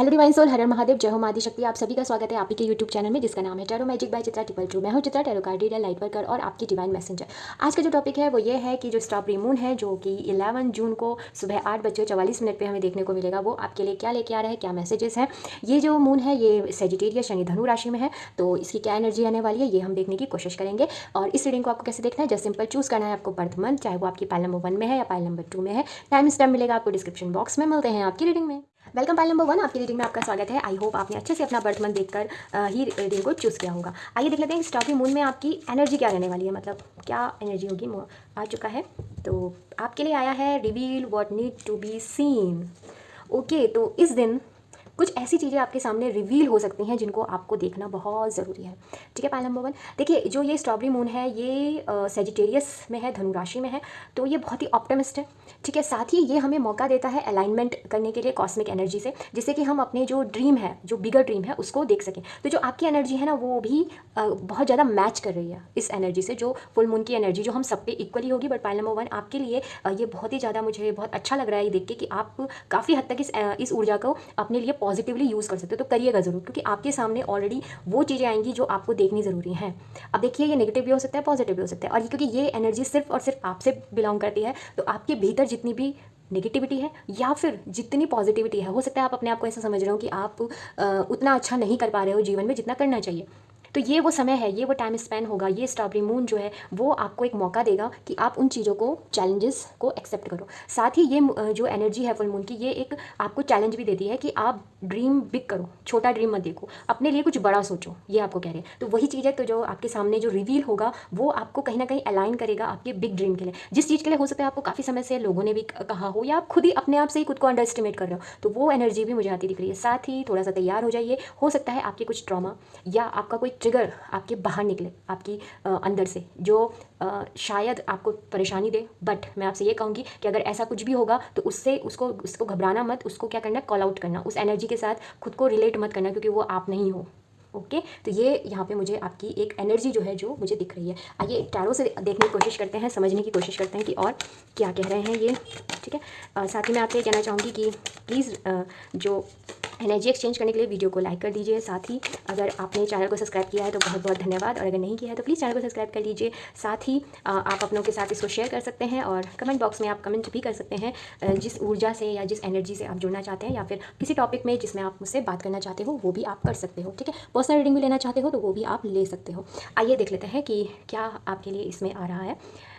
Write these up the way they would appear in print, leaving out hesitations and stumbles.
Hello divine soul, हर हर महादेव, जय हो माँ आदिशक्ति। आप सभी का स्वागत है आप ही के यूट्यूब चैनल में जिसका नाम है tarot magic by Chitra triple true. मैं हूँ Chitra, tarot card reader, light worker और आपकी डिवाइन मैसेंजर। आज का जो टॉपिक है वो ये है कि जो स्ट्रॉबेरी मून है जो कि 11 जून को सुबह 8:44 पे हमें देखने को मिलेगा, वो आपके लिए क्या लेके आ रहा है, क्या मैसेजेस हैं। ये जो मून है ये सेजिटेरियस यानी धनु राशि में है, तो इसकी क्या एनर्जी आने वाली है ये हम देखने की कोशिश करेंगे। और इस रीडिंग को आपको कैसे देखना है, जस्ट सिंपल चूज़ करना है आपको बर्थ मंथ, चाहे वो आपकी पाइल नंबर 1 में है या पाइल नंबर 2 में है। टाइम स्टैम्प मिलेगा आपको डिस्क्रिप्शन बॉक्स में। मिलते हैं आपकी रीडिंग में। वेलकम पाइल नंबर 1, आपकी रीडिंग में आपका स्वागत है। आई होप आपने अच्छे से अपना बर्थ मंथ देखकर ही रीडिंग को चूज़ किया होगा। आइए देख लेते हैं स्टॉबेरी मून में आपकी एनर्जी क्या रहने वाली है, मतलब क्या एनर्जी होगी। आ चुका है तो आपके लिए आया है reveal what need to be seen. Okay, तो इस दिन कुछ ऐसी चीज़ें आपके सामने रिवील हो सकती हैं जिनको आपको देखना बहुत ज़रूरी है। ठीक है पाइल नंबर 1, देखिए जो ये स्ट्रॉबेरी मून है ये सेजिटेरियस में है, धनु राशि में है, तो ये बहुत ही ऑप्टिमिस्ट है। ठीक है, साथ ही ये हमें मौका देता है अलाइनमेंट करने के लिए कॉस्मिक एनर्जी से, जिससे कि हम अपने जो ड्रीम है, जो बिगर ड्रीम है, उसको देख सकें। तो जो आपकी एनर्जी है ना वो भी बहुत ज़्यादा मैच कर रही है इस एनर्जी से, जो फुल मून की एनर्जी जो हम सब पे इक्वली होगी। बट पाइल नंबर 1 आपके लिए ये बहुत ही ज़्यादा, मुझे बहुत अच्छा लग रहा है ये देख के कि आप काफ़ी हद तक इस ऊर्जा को अपने लिए पॉजिटिवली यूज़ कर सकते हो। तो करिएगा ज़रूर, क्योंकि आपके सामने ऑलरेडी वो चीज़ें आएंगी जो आपको देखनी ज़रूरी हैं। अब देखिए ये नेगेटिव भी हो सकता है, पॉजिटिव भी हो सकता है, और क्योंकि ये एनर्जी सिर्फ और सिर्फ आपसे बिलोंग करती है, तो आपके भीतर जितनी भी नेगेटिविटी है या फिर जितनी पॉजिटिविटी है, हो सकता है आप अपने आप को ऐसा समझ रहे हो कि आप उतना अच्छा नहीं कर पा रहे हो जीवन में जितना करना चाहिए। तो ये वो समय है, ये वो टाइम स्पेन होगा, ये स्ट्रॉबेरी मून जो है वो आपको एक मौका देगा कि आप उन चीज़ों को, चैलेंजेस को एक्सेप्ट करो। साथ ही ये जो एनर्जी है फुल मून की, ये एक आपको चैलेंज भी देती है कि आप ड्रीम बिग करो, छोटा ड्रीम मत देखो, अपने लिए कुछ बड़ा सोचो, ये आपको कह रहे हैं। तो वही चीज़ है, तो जो आपके सामने जो रिवील होगा वो आपको कहीं ना कहीं अलाइन करेगा आपके बिग ड्रीम के लिए, जिस चीज़ के लिए हो सकता है आपको काफ़ी समय से लोगों ने भी कहा हो, या आप खुद ही अपने आप से ही खुद को अंडर एस्टिमेट कर रहे हो। तो वो एनर्जी भी मुझे आती दिख रही है। साथ ही थोड़ा सा तैयार हो जाइए, हो सकता है आपके कुछ ट्रॉमा या आपका कोई ट्रिगर आपके बाहर निकले, आपकी अंदर से, जो शायद आपको परेशानी दे। बट मैं आपसे ये कहूँगी कि अगर ऐसा कुछ भी होगा तो उसको घबराना मत, उसको क्या करना, कॉल आउट करना, उस एनर्जी के साथ खुद को रिलेट मत करना, क्योंकि वो आप नहीं हो। ओके, तो ये यहाँ पे मुझे आपकी एक एनर्जी जो है जो मुझे दिख रही है। आइए टैरो से देखने की कोशिश करते हैं, समझने की कोशिश करते हैं कि और क्या कह रहे हैं ये। ठीक है, साथ ही मैं आपसे कहना चाहूँगी कि प्लीज़ जो एनर्जी एक्सचेंज करने के लिए वीडियो को लाइक कर दीजिए। साथ ही अगर आपने चैनल को सब्सक्राइब किया है तो बहुत बहुत धन्यवाद, और अगर नहीं किया है तो प्लीज़ चैनल को सब्सक्राइब कर लीजिए। साथ ही आप अपनों के साथ इसको शेयर कर सकते हैं, और कमेंट बॉक्स में आप कमेंट भी कर सकते हैं जिस ऊर्जा से या जिस एनर्जी से आप जुड़ना चाहते हैं, या फिर किसी टॉपिक में जिसमें आप मुझसे बात करना चाहते हो वो भी आप कर सकते हो। ठीक है, पर्सनल रीडिंग भी लेना चाहते हो तो वो भी आप ले सकते हो। आइए देख लेते हैं कि क्या आपके लिए इसमें आ रहा है।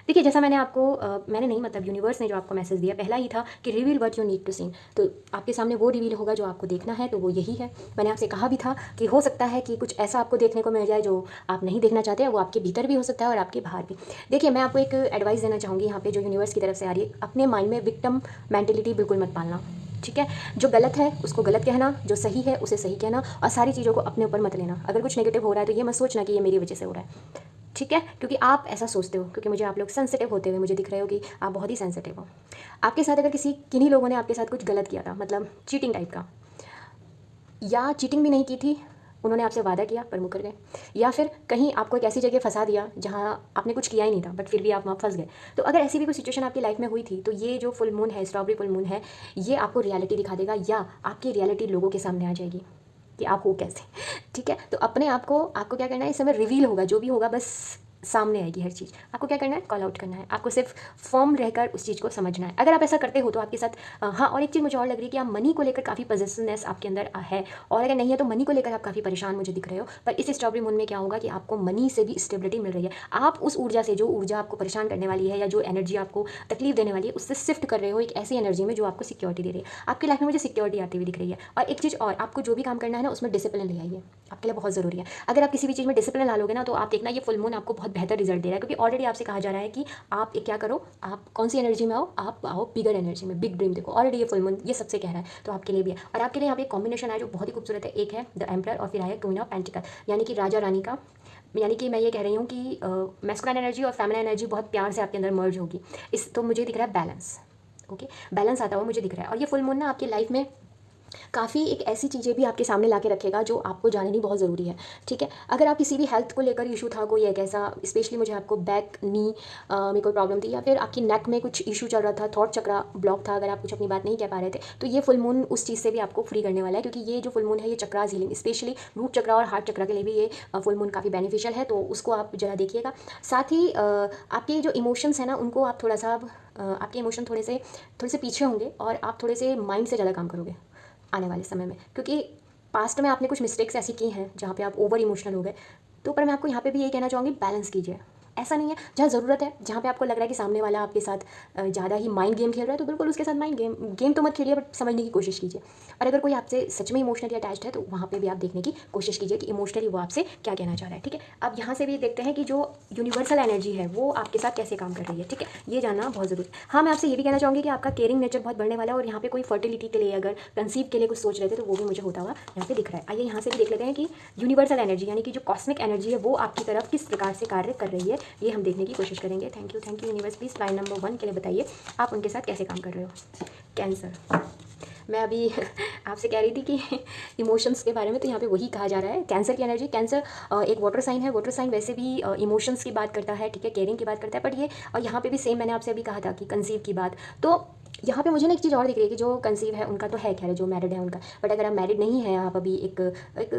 देखिए जैसा मैंने आपको मैंने नहीं, मतलब यूनिवर्स ने जो आपको मैसेज दिया पहला ही था कि reveal what you need to seen. तो आपके सामने वो रिवील होगा जो आपको देखना है, तो वो यही है। मैंने आपसे कहा भी था कि हो सकता है कि कुछ ऐसा आपको देखने को मिल जाए जो आप नहीं देखना चाहते हैं, वो आपके भीतर भी हो सकता है और आपके बाहर भी। देखिए मैं आपको एक एडवाइस देना चाहूँगी यहाँ पे जो यूनिवर्स की तरफ से आ रही है, अपने माइंड में विक्टिम मेंटेलिटी बिल्कुल मत पालना। ठीक है, जो गलत है उसको गलत कहना, जो सही है उसे सही कहना, और सारी चीज़ों को अपने ऊपर मत लेना। अगर कुछ नेगेटिव हो रहा है तो ये मत सोचना कि ये मेरी वजह से हो रहा है। ठीक है, क्योंकि आप ऐसा सोचते हो, क्योंकि मुझे आप लोग सेंसिटिव होते हुए मुझे दिख रहे हो कि आप बहुत ही सेंसिटिव हो। आपके साथ अगर किन्हीं लोगों ने आपके साथ कुछ गलत किया था, मतलब चीटिंग टाइप का, या चीटिंग भी नहीं की थी, उन्होंने आपसे वादा किया पर मुकर गए, या फिर कहीं आपको एक ऐसी जगह फंसा दिया जहाँ आपने कुछ किया ही नहीं था बट फिर भी आप वहाँ फंस गए। तो अगर ऐसी भी कोई सिचुएशन आपकी लाइफ में हुई थी, तो ये जो फुल मून है, स्ट्रॉबेरी फुल मून है, ये आपको रियलिटी दिखा देगा, या आपकी रियलिटी लोगों के सामने आ जाएगी कि आप हो कैसे। ठीक है, तो अपने आप को आपको क्या करना है, इस समय रिवील होगा, जो भी होगा बस सामने आएगी हर चीज़। आपको क्या करना है, कॉल आउट करना है, आपको सिर्फ फॉर्म रहकर उस चीज़ को समझना है। अगर आप ऐसा करते हो तो आपके साथ हाँ, और एक चीज़ मुझे और लग रही है कि आप मनी को लेकर काफ़ी पॉजिटिवनेस आपके अंदर है, और अगर नहीं है तो मनी को लेकर आप काफ़ी परेशान मुझे दिख रहे हो। पर इस स्ट्रॉबेरी मून में क्या होगा कि आपको मनी से भी स्टेबिलिटी मिल रही है। आप उस ऊर्जा से, जो ऊर्जा आपको परेशान करने वाली है या जो एनर्जी आपको तकलीफ देने वाली है, उससे शिफ्ट कर रहे हो एक ऐसी एनर्जी में जो आपको सिक्योरिटी दे रही है। आपकी लाइफ में मुझे सिक्योरिटी आती हुई दिख रही है। और एक चीज़ और, आपको जो भी काम करना है ना उसमें डिसिप्लिन ले आइए, आपके लिए बहुत ज़रूरी है। अगर आप किसी भी चीज़ में डिसिप्लिन ला लोगे ना, तो आप देखना ये फुल मून आपको बहुत बेहतर रिजल्ट दे रहा है, क्योंकि ऑलरेडी आपसे कहा जा रहा है कि आप क्या करो, आप कौन सी एनर्जी में आओ, आप आओ बिगर एनर्जी में, बिग ड्रीम देखो। ऑलरेडी ये फुल मून ये सबसे कह रहा है, तो आपके लिए भी है। और आपके लिए यहाँ पे कॉम्बिनेशन है जो बहुत ही खूबसूरत है। एक है द एम्परर और फिर आया क्वीन ऑफ पेंटिकल, यानी कि राजा रानी का, यानी कि मैं ये कह रही हूँ कि मैस्कुलिन एनर्जी और फेमिनिन एनर्जी बहुत प्यार से आपके अंदर मर्ज होगी। इस तो मुझे दिख रहा है बैलेंस। ओके, बैलेंस आता हुआ मुझे दिख रहा है। और ये फुल मून ना आपकी लाइफ में काफ़ी एक ऐसी चीज़ें भी आपके सामने ला के रखेगा जो आपको जाननी बहुत ज़रूरी है, ठीक है। अगर आप किसी भी हेल्थ को लेकर इशू था, कोई एक ऐसा, स्पेशली मुझे आपको बैक नी में कोई प्रॉब्लम थी, या फिर आपकी नेक में कुछ इशू चल रहा था, थॉट चक्रा ब्लॉक था, अगर आप कुछ अपनी बात नहीं कह पा रहे थे, तो ये फुल मून उस चीज़ से भी आपको फ्री करने वाला है, क्योंकि ये जो फुल मून है ये चक्रास हीलिंग, स्पेशली रूट चक्रा और हार्ट चक्रा के लिए भी ये फुल मून काफ़ी बेनिफिशियल है, तो उसको आप ज़रा देखिएगा। साथ ही आपके जो इमोशंस हैं ना, उनको आप थोड़ा सा आपके इमोशन थोड़े से पीछे होंगे, और आप थोड़े से माइंड से ज़्यादा काम करोगे आने वाले समय में, क्योंकि पास्ट में आपने कुछ मिस्टेक्स ऐसी की हैं जहाँ पे आप ओवर इमोशनल हो गए। तो पर मैं आपको यहाँ पे भी यही कहना चाहूँगी, बैलेंस कीजिए। ऐसा नहीं है, जहाँ ज़रूरत है, जहाँ पे आपको लग रहा है कि सामने वाला आपके साथ ज़्यादा ही माइंड गेम खेल रहा है, तो बिल्कुल उसके साथ माइंड गेम तो मत खेलिए, बट समझने की कोशिश कीजिए। और अगर कोई आपसे सच में इमोशनली अटैच्ड है, तो वहाँ पे भी आप देखने की कोशिश कीजिए कि इमोशनली वो आपसे क्या कहना चाह रहा है, ठीक है। अब यहाँ से भी देखते हैं कि जो यूनिवर्सल एनर्जी है वो आपके साथ कैसे काम कर रही है, ठीक है, ये जानना बहुत ज़रूरी है। हाँ, मैं आपसे ये भी कहना चाहूँगी कि आपका केयरिंग नेचर बहुत बढ़ने वाला है, और यहाँ पे कोई फर्टिलिटी के लिए, अगर कंसीव के लिए कुछ सोच रहे थे, तो वो भी मुझे होता हुआ यहाँ पे दिख रहा है। आइए यहाँ से भी देख लेते हैं कि यूनिवर्सल एनर्जी यानी कि जो कॉस्मिक एनर्जी है वो आपकी तरफ किस प्रकार से कार्य कर रही है, ये हम देखने की कोशिश करेंगे। Thank you universe, please line number 1 के लिए बताइए आप उनके साथ कैसे काम कर रहे हो। कैंसर, मैं अभी आपसे कह रही थी कि इमोशंस के बारे में, तो यहाँ पे वही कहा जा रहा है, कैंसर की एनर्जी। कैंसर एक वाटर साइन है, वाटर साइन वैसे भी इमोशंस की बात करता है, ठीक है, केयरिंग की बात करता है, बट ये और यहाँ पे भी सेम मैंने आपसे अभी कहा था कि कंसीव की बात। तो यहाँ पे मुझे ना एक चीज़ और दिख रही है कि जो कंसीव है उनका तो है, खैर जो मैरिड है उनका, बट अगर आप मैरिड नहीं है, आप अभी एक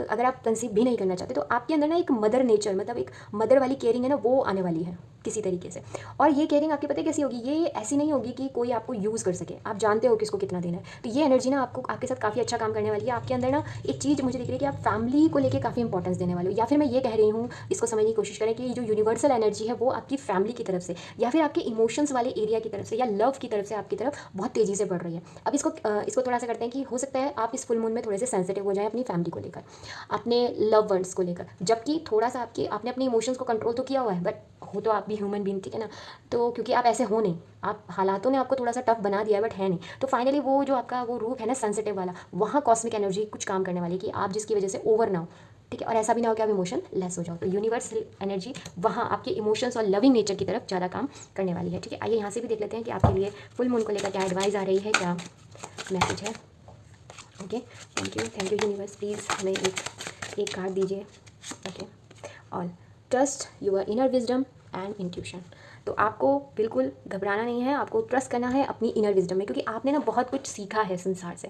अगर आप कंसीव भी नहीं करना चाहते, तो आपके अंदर ना एक मदर नेचर, मतलब एक मदर वाली केयरिंग है ना, वो आने वाली है किसी तरीके से। और ये केयरिंग आपकी पता है कैसी होगी, ये ऐसी नहीं होगी कि कोई आपको यूज़ कर सके, आप जानते हो किसको कितना देना है। तो ये एनर्जी ना आपको आपके साथ काफ़ी अच्छा काम करने वाली है। आपके अंदर ना एक चीज़ मुझे दिख रही है कि आप फैमिली को लेकर काफ़ी इंपॉर्टेंस देने वाले हो, या फिर मैं ये कह रही हूँ, इसको समझने की कोशिश करें कि जो यूनिवर्सल एनर्जी है वो आपकी फैमिली की तरफ से, या फिर आपके इमोशंस वाले एरिया की तरफ से, या लव की तरफ से आपकी तरफ बहुत तेज़ी से बढ़ रही है। अब इसको थोड़ा सा करते हैं कि हो सकता है आप इस फुल मून में थोड़े से सेंसिटिव हो जाएं अपनी फैमिली को लेकर, अपने लव वर्ड्स को लेकर, जबकि थोड़ा सा आपने अपने इमोशंस को कंट्रोल तो किया हुआ है, बट हो तो आप भी ह्यूमन बीइंग, ठीक है ना। तो क्योंकि आप ऐसे हो नहीं, आप हालातों ने आपको थोड़ा सा टफ बना दिया है, बट है नहीं। तो फाइनली वो जो आपका वो रूप है ना सेंसिटिव वाला, वहाँ कॉस्मिक एनर्जी कुछ काम करने वाली है कि आप जिसकी वजह से ओवर ना हो, ठीक है, और ऐसा भी ना हो कि आप इमोशन लेस हो जाओ। तो यूनिवर्सल एनर्जी वहाँ आपके इमोशंस और लविंग नेचर की तरफ ज़्यादा काम करने वाली है, ठीक है। आइए यहाँ से भी देख लेते हैं कि आपके लिए फुल मून को लेकर क्या एडवाइस आ रही है, क्या मैसेज है। Okay, thank you universe, please हमें एक कार्ड दीजिए। Okay, all trust your inner wisdom and intuition. तो आपको बिल्कुल घबराना नहीं है, आपको ट्रस्ट करना है अपनी इनर विजडम में, क्योंकि आपने ना बहुत कुछ सीखा है संसार से।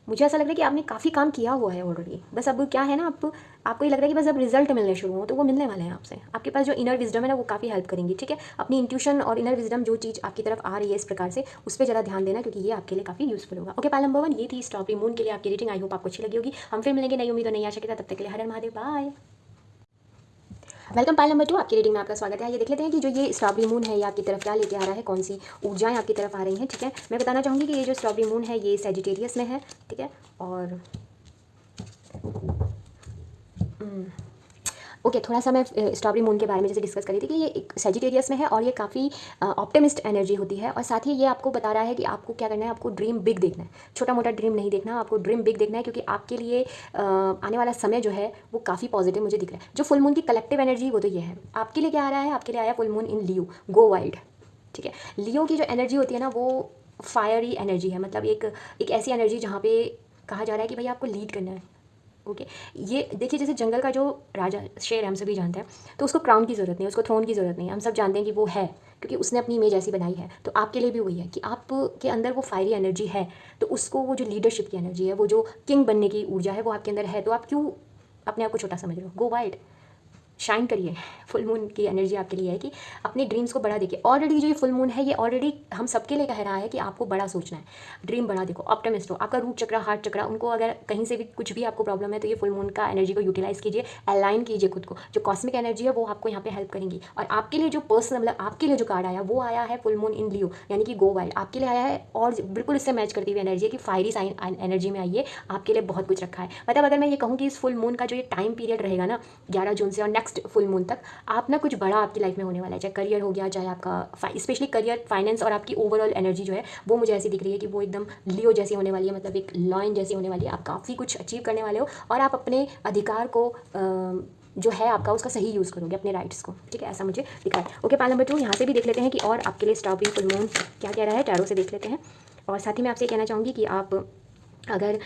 मुझे ऐसा लग रहा है कि आपने काफ़ी काम किया हुआ है ऑलरेडी, बस अब क्या है ना, आपको ये लग रहा है कि बस अब रिजल्ट मिलने शुरू हो, तो वो मिलने वाले हैं आपसे। आपके पास जो इनर विजडम है ना, वो काफ़ी हेल्प करेंगी, ठीक है। अपनी इंट्यूशन और इनर विजडम, जो चीज़ आपकी तरफ आ रही है इस प्रकार से, उस पर ज़रा ध्यान देना, क्योंकि ये आपके लिए काफ़ी यूजफुल होगा। ओके, पाल नंबर 1 ये थी स्ट्रॉबेरी मून के लिए आपकी रेटिंग। आई होप आपको अच्छी लगी होगी। हम फिर मिलेंगे नई उम्मीद और नई आशा के साथ, तब तक के लिए हर हर महादेव, बाय। वेलकम पाल नंबर 2, आपकी रीडिंग में आपका स्वागत है। ये देख लेते हैं कि जो ये स्ट्रॉबेरी मून है ये आपकी तरफ क्या लेके आ रहा है, कौन सी ऊर्जाएं आपकी तरफ आ रही हैं, ठीक है। मैं बताना चाहूँगी कि ये जो स्ट्रॉबेरी मून है ये सैजिटेरियस में है, ठीक है। और ओके, थोड़ा सा मैं स्ट्रॉबेरी मून के बारे में जैसे डिस्कस करी थी कि ये एक सैजिटेरियस में है, और ये काफ़ी ऑप्टिमिस्ट एनर्जी होती है। और साथ ही ये आपको बता रहा है कि आपको क्या करना है, आपको ड्रीम बिग देखना है, छोटा मोटा ड्रीम नहीं देखना, आपको ड्रीम बिग देखना है, क्योंकि आपके लिए आने वाला समय जो है वो काफ़ी पॉजिटिव मुझे दिख रहा है। जो फुल मून की कलेक्टिव एनर्जी वो तो ये है। आपके लिए क्या आ रहा है, आपके लिए आया full moon in Leo, go wild, ठीक है। लियो की जो एनर्जी होती है ना, वो फायरी एनर्जी है, मतलब एक ऐसी एनर्जी जहाँ पे कहा जा रहा है कि भाई आपको लीड करना है। ओके, ये देखिए, जैसे जंगल का जो राजा शेर है, हम सभी जानते हैं, तो उसको क्राउन की ज़रूरत नहीं है, उसको थ्रोन की ज़रूरत नहीं है, हम सब जानते हैं कि वो है क्योंकि उसने अपनी इमेज ऐसी बनाई है। तो आपके लिए भी वही है कि आपके अंदर वो फायरी एनर्जी है, तो उसको वो जो लीडरशिप की एनर्जी है, वो जो किंग बनने की ऊर्जा है, वो आपके अंदर है। तो आप क्यों अपने आप को छोटा समझ रहे हो? गो वाइड, शाइन करिए। फुल मून की एनर्जी आपके लिए है कि अपने ड्रीम्स को बड़ा देखिए। ऑलरेडी जो ये फुल मून है ये ऑलरेडी हम सबके लिए कह रहा है कि आपको बड़ा सोचना है, ड्रीम बड़ा देखो, ऑप्टिमिस्ट हो। आपका रूट चक्रा, हार्ट चक्रा, उनको अगर कहीं से भी कुछ भी आपको प्रॉब्लम है, तो ये फुल मून का एनर्जी को यूटिलाइज कीजिए, अलाइन कीजिए खुद को। जो कॉस्मिक एनर्जी है वो आपको यहाँ पे हेल्प करेंगी। और आपके लिए जो पर्सनल, मतलब आपके लिए जो कार्ड आया वो आया है फुल मून इन लियो, यानी कि गो वाइल्ड आपके लिए आया है, और बिल्कुल इससे मैच करती हुई एनर्जी है कि फायरी साइन एनर्जी में आइए, आपके लिए बहुत कुछ रखा है। मतलब अगर मैं ये कहूँ कि इस फुल मून का जो ये टाइम पीरियड रहेगा ना, 11 जून से और नेक्स्ट फुल मून तक, आप ना कुछ बड़ा आपकी लाइफ में होने वाला है। चाहे करियर हो गया, चाहे आपका स्पेशली करियर, फाइनेंस, और आपकी ओवरऑल एनर्जी जो है वो मुझे ऐसी दिख रही है कि वो एकदम लियो जैसी होने वाली है, मतलब एक लॉयन जैसी होने वाली है। आप काफ़ी कुछ अचीव करने वाले हो, और आप अपने अधिकार को जो है आपका, उसका सही यूज़ करोगे, अपने राइट्स को, ठीक है, ऐसा मुझे दिखा है। ओके, पाल नंबर 2 यहाँ से भी देख लेते हैं कि और आपके लिए स्ट्रॉबेरी फुल मून क्या कह रहा है, टैरो से देख लेते हैं। और साथ ही मैं आपसे कहना चाहूँगी कि आप अगर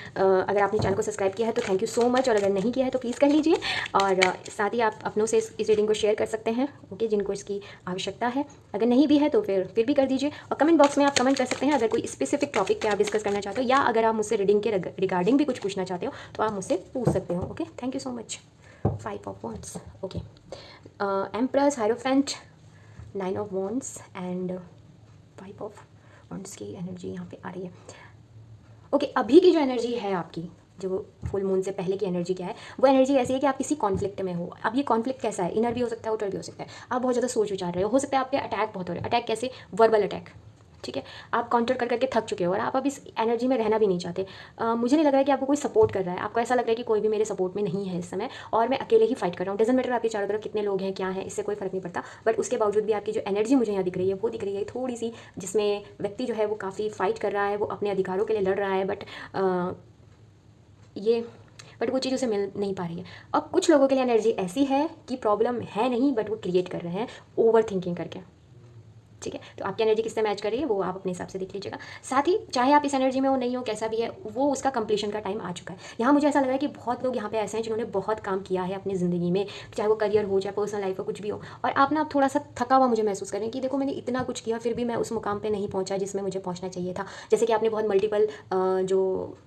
आपने चैनल को सब्सक्राइब किया है तो थैंक यू सो मच, और अगर नहीं किया है तो प्लीज़ कर लीजिए। और साथ ही आप अपनों से इस रीडिंग को शेयर कर सकते हैं, ओके, जिनको इसकी आवश्यकता है। अगर नहीं भी है तो फिर भी कर दीजिए। और कमेंट बॉक्स में आप कमेंट कर सकते हैं अगर कोई स्पेसिफिक टॉपिक पे आप डिस्कस करना चाहते हो, या अगर आप मुझसे रीडिंग के रिगार्डिंग भी कुछ पूछना चाहते हो तो आप मुझसे पूछ सकते हो। Okay, thank you so much. 5 of wands, okay, empress, hierophant, 9 of wands and 5 of wands की एनर्जी यहाँ पे आ रही है। ओके, अभी की जो एनर्जी है आपकी, जो फुल मून से पहले की एनर्जी क्या है, वो एनर्जी ऐसी है कि आप किसी कॉन्फ्लिक्ट में हो। अब ये कॉन्फ्लिक्ट कैसा है, इनर भी हो सकता है, आउटर भी हो सकता है। आप बहुत ज़्यादा सोच विचार रहे हो सकता है आप पे अटैक बहुत हो रहे हैं। अटैक कैसे, वर्बल अटैक, ठीक है। आप काउंटर कर करके थक चुके हो और आप अब इस एनर्जी में रहना भी नहीं चाहते। मुझे नहीं लग रहा है कि आपको कोई सपोर्ट कर रहा है। आपको ऐसा लग रहा है कि कोई भी मेरे सपोर्ट में नहीं है इस समय, और मैं अकेले ही फाइट कर रहा हूँ। डजंट मैटर आपके चारों तरफ कितने लोग हैं, क्या है, इससे कोई फर्क नहीं पड़ता। बट उसके बावजूद भी आपकी जो एनर्जी मुझे यहाँ दिख रही है वो दिख रही है थोड़ी सी, जिसमें व्यक्ति जो है वो काफ़ी फाइट कर रहा है, वो अपने अधिकारों के लिए लड़ रहा है, बट वो चीज़ उसे मिल नहीं पा रही है। अब कुछ लोगों के लिए एनर्जी ऐसी है कि प्रॉब्लम है नहीं, बट वो क्रिएट कर रहे हैं ओवर थिंकिंग करके, ठीक है। तो आपकी एनर्जी किससे मैच कर रही है वो आप अपने हिसाब से देख लीजिएगा। साथ ही चाहे आप इस एनर्जी में हो नहीं हो, कैसा भी है, वो उसका कंप्लीशन का टाइम आ चुका है। यहाँ मुझे ऐसा लग रहा है कि बहुत लोग यहाँ पे ऐसे हैं जिन्होंने बहुत काम किया है अपनी ज़िंदगी में, चाहे वो करियर हो, चाहे पर्सनल लाइफ हो, कुछ भी हो, और आप ना थोड़ा सा थका हुआ मुझे महसूस करें कि देखो मैंने इतना कुछ किया फिर भी मैं उस मुकाम पर नहीं पहुँचा जिसमें मुझे पहुँचना चाहिए था। जैसे कि आपने बहुत मल्टीपल जो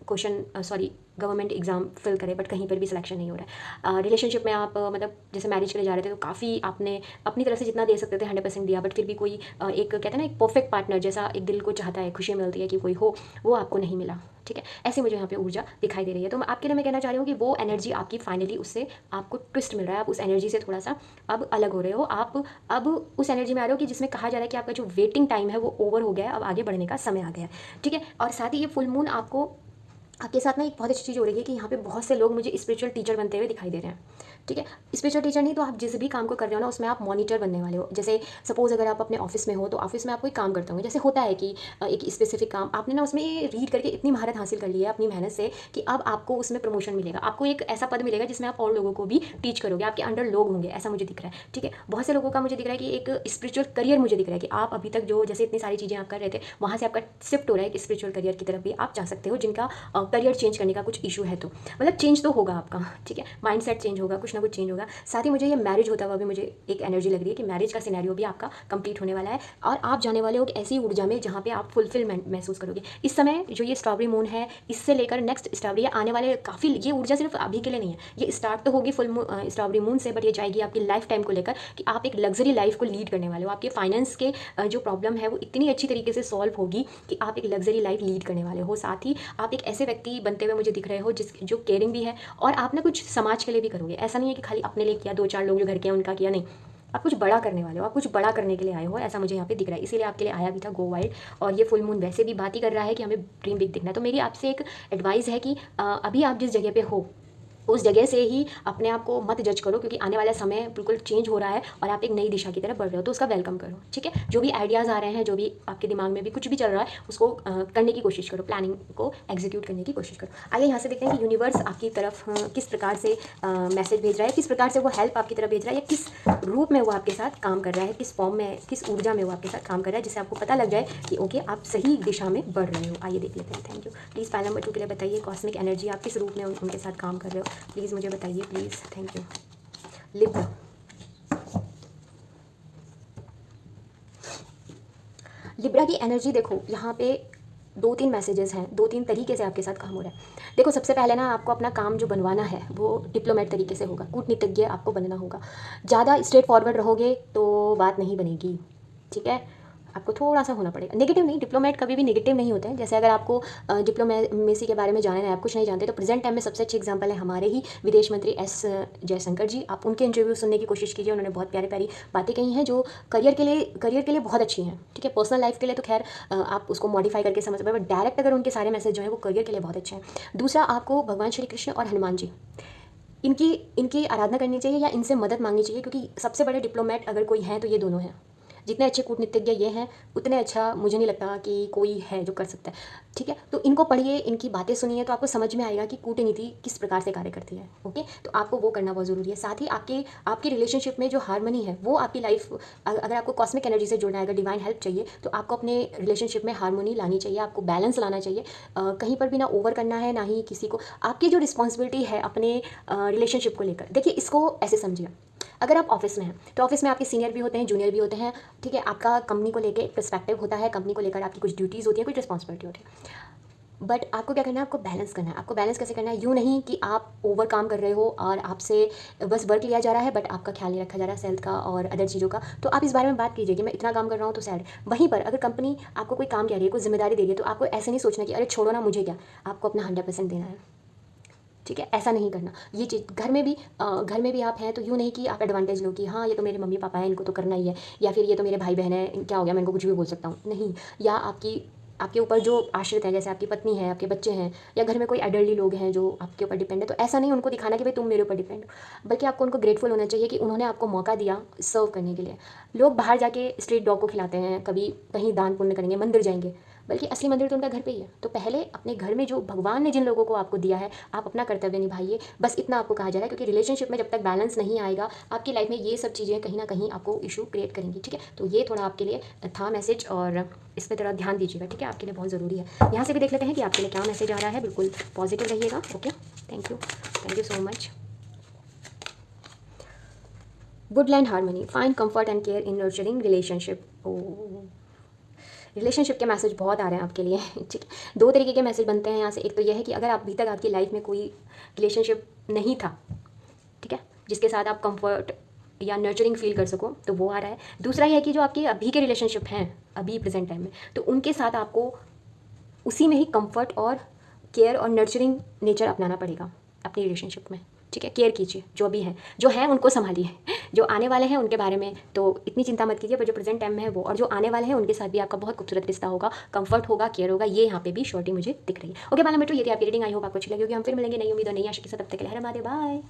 गवर्नमेंट एग्जाम फिल करे, बट कहीं पर भी सिलेक्शन नहीं हो रहा है। रिलेशनशिप में आप मतलब जैसे मैरिज के लिए जा रहे थे तो काफ़ी आपने अपनी तरफ से जितना दे सकते थे 100% दिया, बट फिर भी कोई एक कहते हैं ना एक परफेक्ट पार्टनर जैसा एक दिल को चाहता है, खुशी मिलती है कि कोई हो, वो आपको नहीं मिला, ठीक है। ऐसे मुझे यहाँ पे ऊर्जा दिखाई दे रही है। तो मैं आपके लिए मैं कहना चाह रही हूँ कि वो एनर्जी आपकी फाइनली उससे आपको ट्विस्ट मिल रहा है। आप उस एनर्जी से थोड़ा सा अब अलग हो रहे हो। आप अब उस एनर्जी में आ रहे हो कि जिसमें कहा जा रहा है कि आपका जो वेटिंग टाइम है वो ओवर हो गया है, अब आगे बढ़ने का समय आ गया है, ठीक है। और साथ ही ये फुल मून आपके साथ ना एक बहुत अच्छी चीज़ हो रही है कि यहाँ पे बहुत से लोग मुझे स्पिरिचुअल टीचर बनते हुए दिखाई दे रहे हैं, ठीक है। स्पिरिचुअल टीचर नहीं तो आप जिस भी काम को कर रहे हो ना उसमें आप मॉनिटर बनने वाले हो। जैसे सपोज अगर आप अपने ऑफिस में हो तो ऑफिस में आप कोई काम करते होंगे, जैसे होता है कि एक स्पेसिफिक काम आपने ना उसमें रीड करके इतनी महारत हासिल कर ली है अपनी मेहनत से कि अब आपको उसमें प्रमोशन मिलेगा, आपको एक ऐसा पद मिलेगा जिसमें आप और लोगों को भी टीच करोगे, आपके अंडर लोग होंगे, ऐसा मुझे दिख रहा है, ठीक है। बहुत से लोगों का मुझे दिख रहा है कि एक स्पिरिचुअल करियर मुझे दिख रहा है कि आप अभी तक जो जैसे इतनी सारी चीज़ें आप कर रहे थे वहाँ से आपका शिफ्ट हो रहा है कि स्पिरिचुअल करियर की तरफ भी आप जा सकते हो, जिनका करियर चेंज करने का कुछ इशू है तो मतलब चेंज तो होगा आपका, ठीक है। माइंडसेट चेंज होगा, कुछ ना कुछ चेंज होगा। साथ ही मुझे ये मैरिज होता हुआ भी मुझे एक एनर्जी लग रही है कि मैरिज का सिनेरियो भी आपका कंप्लीट होने वाला है, और आप जाने वाले हो एक ऐसी ऊर्जा में जहाँ पे आप फुलफिलमेंट महसूस करोगे। इस समय जो ये स्ट्रॉबेरी मून है, इससे लेकर नेक्स्ट स्ट्रॉबेरी आने वाले काफ़ी, ये ऊर्जा सिर्फ अभी के लिए नहीं है, ये स्टार्ट तो होगी स्ट्रॉबेरी मून से, बट ये जाएगी आपकी लाइफ टाइम को लेकर कि आप एक लग्जरी लाइफ को लीड करने वाले हो। आपके फाइनेंस के जो प्रॉब्लम है वो इतनी अच्छी तरीके से सॉल्व होगी कि आप एक लग्जरी लाइफ लीड करने वाले हो। साथ ही आप एक ऐसे व्यक्ति बनते हुए मुझे दिख रहे हो जो केयरिंग भी है, और आप ना कुछ समाज के लिए भी करोगे। ऐसा नहीं है कि खाली अपने लिए किया, 2-4 लोग जो घर के हैं उनका किया, नहीं, आप कुछ बड़ा करने वाले हो, आप कुछ बड़ा करने के लिए आए हो, ऐसा मुझे यहाँ पे दिख रहा है। इसीलिए आपके लिए आया भी था गो वाइल्ड। और ये फुल मून वैसे भी बात ही कर रहा है कि हमें ड्रीम बिग दिखना है। तो मेरी आपसे एक एडवाइस है कि अभी आप जिस जगह पे हो उस जगह से ही अपने आप को मत जज करो, क्योंकि आने वाला समय बिल्कुल चेंज हो रहा है और आप एक नई दिशा की तरफ बढ़ रहे हो, तो उसका वेलकम करो, ठीक है। जो भी आइडियाज़ आ रहे हैं, जो भी आपके दिमाग में भी कुछ भी चल रहा है, उसको करने की कोशिश करो, प्लानिंग को एग्जीक्यूट करने की कोशिश करो। आइए यहाँ से देखते हैं कि यूनिवर्स आपकी तरफ किस प्रकार से मैसेज भेज रहा है, किस प्रकार से वो हेल्प आपकी तरफ भेज रहा है, या किस रूप में वो आपके साथ काम कर रहा है, किस फॉर्म में, किस ऊर्जा में वो आपके साथ काम कर रहा है, जिससे आपको पता लग जाए कि ओके आप सही दिशा में बढ़ रहे हो। आइए देख लेते हैं। Thank you. Please pile number 2 के लिए बताइए कॉस्मिक एनर्जी, आप किस रूप में उनके साथ काम कर रहे हो, प्लीज़ मुझे बताइए please. Thank you. Libra, Libra की एनर्जी देखो, यहाँ पे 2-3 मैसेजेस हैं, 2-3 तरीके से आपके साथ काम हो रहा है। देखो सबसे पहले ना आपको अपना काम जो बनवाना है वो डिप्लोमेट तरीके से होगा, कूटनीतिज्ञ आपको बनना होगा। ज़्यादा स्ट्रेट फॉरवर्ड रहोगे तो बात नहीं बनेगी, ठीक है। आपको थोड़ा सा होना पड़ेगा, नेगेटिव नहीं, डिप्लोमेट कभी भी नेगेटिव नहीं होते हैं। जैसे अगर आपको डिप्लोमेसी के बारे में जानना है, आप कुछ नहीं जानते, तो प्रेजेंट टाइम में सबसे अच्छे एग्जांपल है हमारे ही विदेश मंत्री एस जयशंकर जी। आप उनके इंटरव्यू सुनने की कोशिश कीजिए, उन्होंने बहुत प्यारी प्यारी बातें कही हैं जो करियर के लिए बहुत अच्छी हैं, ठीक है। पर्सनल लाइफ के लिए तो खैर आप उसको मॉडिफाई करके समझ पाए, बट डायरेक्ट अगर उनके सारे मैसेज जो हैं वो करियर के लिए बहुत अच्छे हैं। दूसरा, आपको भगवान श्री कृष्ण और हनुमान जी इनकी आराधना करनी चाहिए या इनसे मदद मांगनी चाहिए, क्योंकि सबसे बड़े डिप्लोमेट अगर कोई है तो ये दोनों हैं। जितने अच्छे कूटनीतिज्ञ ये हैं उतने अच्छा मुझे नहीं लगता कि कोई है जो कर सकता है। ठीक है, तो इनको पढ़िए, इनकी बातें सुनिए, तो आपको समझ में आएगा कि कूटनीति किस प्रकार से कार्य करती है। ओके, तो आपको वो करना बहुत ज़रूरी है। साथ ही आपकी रिलेशनशिप में जो हार्मनी है वो आपकी लाइफ, अगर आपको कॉस्मिक एनर्जी से जुड़ना है, अगर डिवाइन हेल्प चाहिए, तो आपको अपने रिलेशनशिप में हार्मनी लानी चाहिए, आपको बैलेंस लाना चाहिए। कहीं पर भी ना ओवर करना है, ना ही किसी को। आपकी जो रिस्पॉन्सिबिलिटी है अपने रिलेशनशिप को लेकर, देखिए इसको ऐसे समझिए, अगर आप ऑफिस में हैं तो ऑफिस में आपके सीनियर भी होते हैं, जूनियर भी होते हैं। ठीक है, आपका कंपनी को लेकर एक पर्सपेक्टिव होता है, कंपनी को लेकर आपकी कुछ ड्यूटीज़ होती है, कुछ रिस्पॉन्सिबिलिटी होती है। बट आपको क्या करना है, आपको बैलेंस करना है। आपको बैलेंस कैसे करना है, यूँ नहीं कि आप ओवर काम कर रहे हो और आपसे बस वर्क लिया जा रहा है बट आपका ख्याल नहीं रखा जा रहा है सेल्थ का और अदर चीज़ों का। तो आप इस बारे में बात कीजिए कि मैं इतना काम कर रहा हूँ तो सैड। वहीं पर अगर कंपनी आपको कोई काम कह रही है, कोई जिम्मेदारी दे रही है, तो आपको ऐसे नहीं सोचना कि अरे छोड़ो ना, मुझे क्या। आपको अपना 100% देना है। ठीक है, ऐसा नहीं करना। ये चीज़ घर में भी आप हैं तो यूँ नहीं कि आप एडवांटेज लो कि हाँ ये तो मेरे मम्मी पापा हैं, इनको तो करना ही है, या फिर ये तो मेरे भाई बहन हैं, क्या हो गया, मैं इनको कुछ भी बोल सकता हूँ, नहीं। या आपके ऊपर जो आश्रित हैं, जैसे आपकी पत्नी है, आपके बच्चे हैं, या घर में कोई एडल्टली लोग हैं जो आपके ऊपर डिपेंड है, तो ऐसा नहीं उनको दिखाना कि भाई तुम मेरे ऊपर डिपेंड हो, बल्कि आपको उनको ग्रेटफुल होना चाहिए कि उन्होंने आपको मौका दिया सर्व करने के लिए। लोग बाहर जाके स्ट्रीट डॉग को खिलाते हैं, कभी कहीं दान पुण्य करेंगे, मंदिर जाएंगे, बल्कि असली मंदिर तो उनका घर पे ही है। तो पहले अपने घर में जो भगवान ने जिन लोगों को आपको दिया है, आप अपना कर्तव्य निभाइए, बस इतना आपको कहा जा रहा है। क्योंकि रिलेशनशिप में जब तक बैलेंस नहीं आएगा, आपकी लाइफ में ये सब चीज़ें कहीं ना कहीं आपको इशू क्रिएट करेंगी। ठीक है, तो ये थोड़ा आपके लिए था मैसेज, और इस पर थोड़ा ध्यान दीजिएगा। ठीक है, आपके लिए बहुत ज़रूरी है। यहाँ से भी देख लेते हैं कि आपके लिए क्या मैसेज आ रहा है। बिल्कुल पॉजिटिव रहिएगा। Okay, thank you so much. Woodland harmony, find comfort and care in nurturing relationship. Relationship के मैसेज बहुत आ रहे हैं आपके लिए। ठीक है, दो तरीके के मैसेज बनते हैं यहाँ से। एक तो यह है कि अगर अभी तक आपकी लाइफ में कोई रिलेशनशिप नहीं था, ठीक है, जिसके साथ आप कंफर्ट या नर्चरिंग फील कर सको, तो वो आ रहा है। दूसरा यह है कि जो आपके अभी के रिलेशनशिप हैं अभी प्रेजेंट टाइम में, तो उनके साथ आपको उसी में ही कंफर्ट और केयर और नर्चरिंग नेचर अपनाना पड़ेगा अपनी रिलेशनशिप में। ठीक है, केयर कीजिए, जो भी है, जो है उनको संभालिए, जो आने वाले हैं उनके बारे में तो इतनी चिंता मत कीजिए, पर जो प्रेजेंट टाइम में है वो, और जो आने वाले हैं उनके साथ भी आपका बहुत खूबसूरत रिश्ता होगा, कंफर्ट होगा, केयर होगा, ये यहाँ पे भी श्योरिटी मुझे दिख रही है। ओके बाला मेट्रो, ये थी आपकी रीडिंग। आई होप आपको अच्छी लगी होगी। हम फिर मिलेंगे नई उम्मीद और नई आशा के साथ। तब तक के लिए हर महादेव, बाय।